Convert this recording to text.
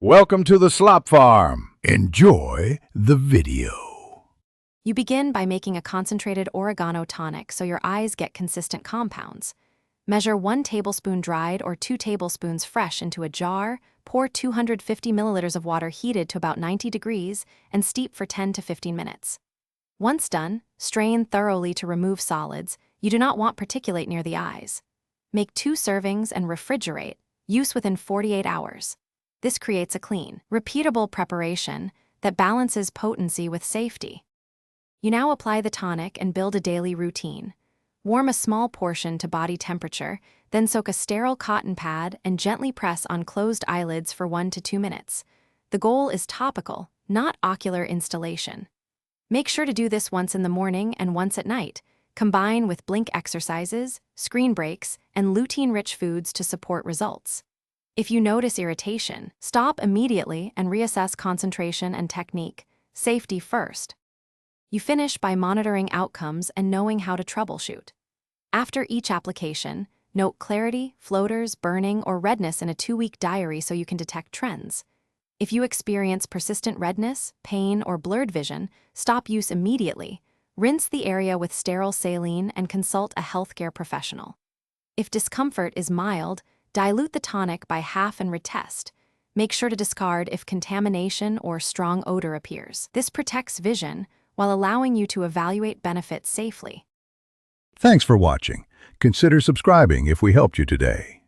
Welcome to the Slop Farm. Enjoy the video. You begin by making a concentrated oregano tonic so your eyes get consistent compounds. Measure 1 tablespoon dried or 2 tablespoons fresh into a jar, pour 250 milliliters of water heated to about 90 degrees, and steep for 10 to 15 minutes. Once done, strain thoroughly to remove solids. You do not want particulate near the eyes. Make 2 servings and refrigerate. Use within 48 hours. This creates a clean, repeatable preparation that balances potency with safety. You now apply the tonic and build a daily routine. Warm a small portion to body temperature, then soak a sterile cotton pad and gently press on closed eyelids for 1 to 2 minutes. The goal is topical, not ocular installation. Make sure to do this once in the morning and once at night. Combine with blink exercises, screen breaks, and lutein-rich foods to support results. If you notice irritation, stop immediately and reassess concentration and technique. Safety first. You finish by monitoring outcomes and knowing how to troubleshoot. After each application, note clarity, floaters, burning, or redness in a 2-week diary so you can detect trends. If you experience persistent redness, pain, or blurred vision, stop use immediately. Rinse the area with sterile saline and consult a healthcare professional. If discomfort is mild, dilute the tonic by half and retest. Make sure to discard if contamination or strong odor appears. This protects vision while allowing you to evaluate benefits safely. Thanks for watching. Consider subscribing if we helped you today.